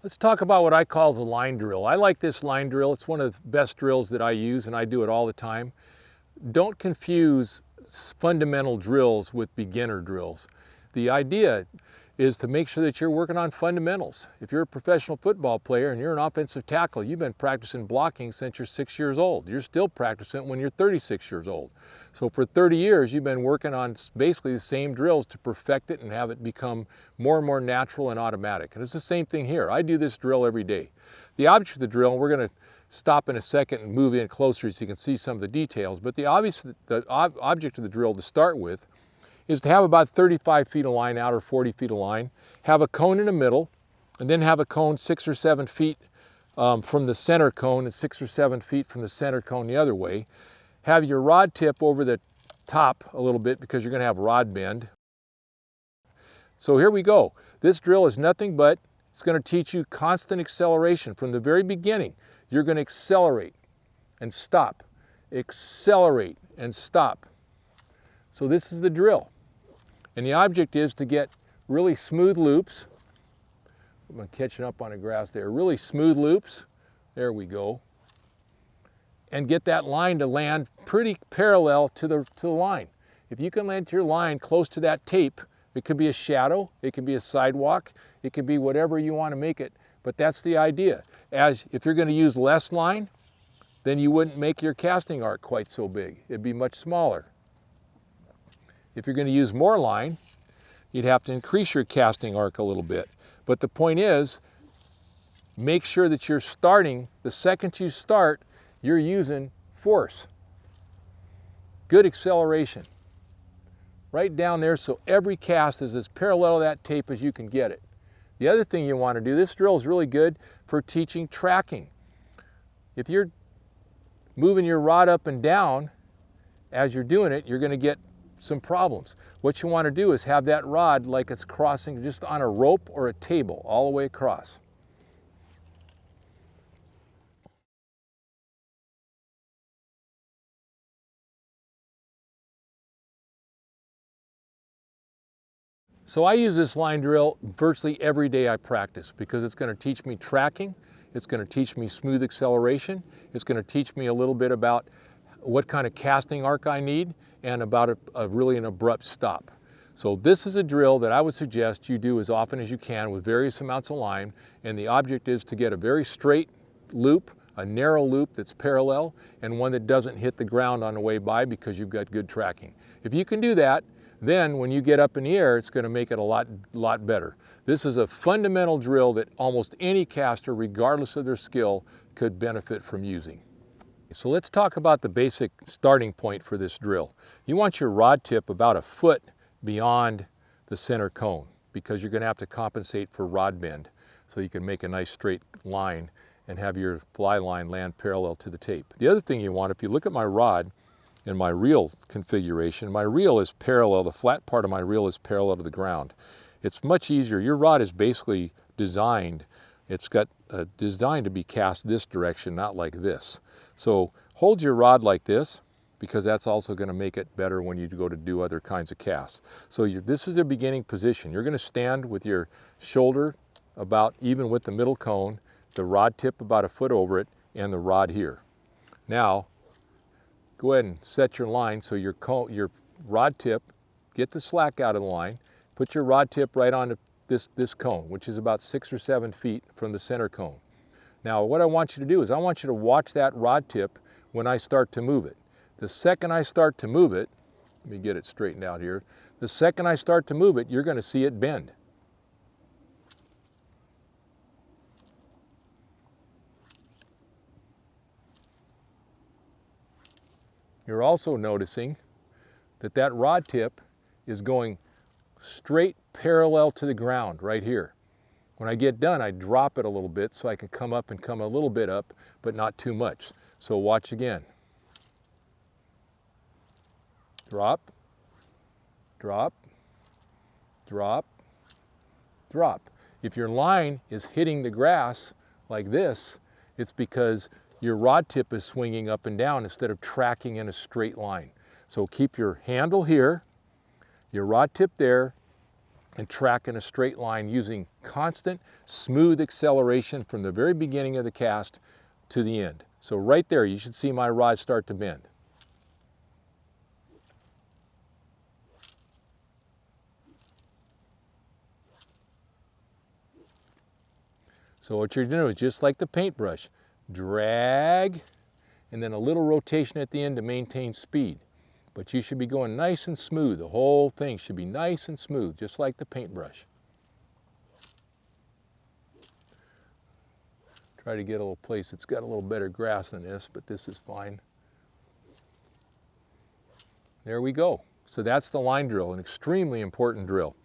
Let's talk about what I call the line drill. I like this line drill. It's one of the best drills that I use, and I do it all the time. Don't confuse fundamental drills with beginner drills. The idea is to make sure that you're working on fundamentals. If you're a professional football player and you're an offensive tackle, you've been practicing blocking since you're 6 years old. You're still practicing when you're 36 years old. So for 30 years, you've been working on basically the same drills to perfect it and have it become more and more natural and automatic. And it's the same thing here. I do this drill every day. The object of the drill, we're going to stop in a second and move in closer so you can see some of the details, but the object of the drill to start with is to have about 35 feet of line out or 40 feet of line, have a cone in the middle, and then have a cone 6 or 7 feet from the center cone and 6 or 7 feet from the center cone the other way. Have your rod tip over the top a little bit because you're going to have rod bend. So here we go. This drill is nothing but, it's going to teach you constant acceleration. From the very beginning, you're going to accelerate and stop, accelerate and stop. So this is the drill. And the object is to get really smooth loops. I'm catching up on the grass there. Really smooth loops. There we go. And get that line to land pretty parallel to the line. If you can land your line close to that tape, it could be a shadow, it could be a sidewalk, it could be whatever you want to make it. But that's the idea. As if you're going to use less line, then you wouldn't make your casting arc quite so big. It'd be much smaller. If you're going to use more line, you'd have to increase your casting arc a little bit. But the point is, make sure that you're starting, the second you start, you're using force. Good acceleration. Right down there so every cast is as parallel to that tape as you can get it. The other thing you want to do, this drill is really good for teaching tracking. If you're moving your rod up and down as you're doing it, you're going to get some problems. What you want to do is have that rod like it's crossing just on a rope or a table all the way across. So I use this line drill virtually every day I practice because it's going to teach me tracking, it's going to teach me smooth acceleration, it's going to teach me a little bit about what kind of casting arc I need, and about really an abrupt stop. So this is a drill that I would suggest you do as often as you can with various amounts of line, and the object is to get a very straight loop, a narrow loop that's parallel, and one that doesn't hit the ground on the way by because you've got good tracking. If you can do that, then when you get up in the air, it's going to make it a lot better. This is a fundamental drill that almost any caster, regardless of their skill, could benefit from using. So let's talk about the basic starting point for this drill. You want your rod tip about a foot beyond the center cone because you're going to have to compensate for rod bend so you can make a nice straight line and have your fly line land parallel to the tape. The other thing you want, if you look at my rod in my reel configuration, my reel is parallel, the flat part of my reel is parallel to the ground. It's much easier. Your rod is basically designed, it's got designed to be cast this direction, not like this. So hold your rod like this because that's also going to make it better when you go to do other kinds of casts. So this is the beginning position. You're going to stand with your shoulder about even with the middle cone, the rod tip about a foot over it, and the rod here. Now, go ahead and set your line so your rod tip, get the slack out of the line, put your rod tip right on this cone, which is about 6 or 7 feet from the center cone. Now what I want you to do is I want you to watch that rod tip when I start to move it. The second I start to move it, let me get it straightened out here, the second I start to move it, you're going to see it bend. You're also noticing that that rod tip is going straight parallel to the ground right here. When I get done, I drop it a little bit so I can come up and come a little bit up, but not too much. So watch again. Drop, drop, drop, drop. If your line is hitting the grass like this, it's because your rod tip is swinging up and down instead of tracking in a straight line. So keep your handle here, your rod tip there, and track in a straight line using constant, smooth acceleration from the very beginning of the cast to the end. So right there, you should see my rod start to bend. So what you're doing is just like the paintbrush, drag, and then a little rotation at the end to maintain speed. But you should be going nice and smooth. The whole thing should be nice and smooth, just like the paintbrush. Try to get a little place that's got a little better grass than this, but this is fine. There we go. So that's the line drill, an extremely important drill.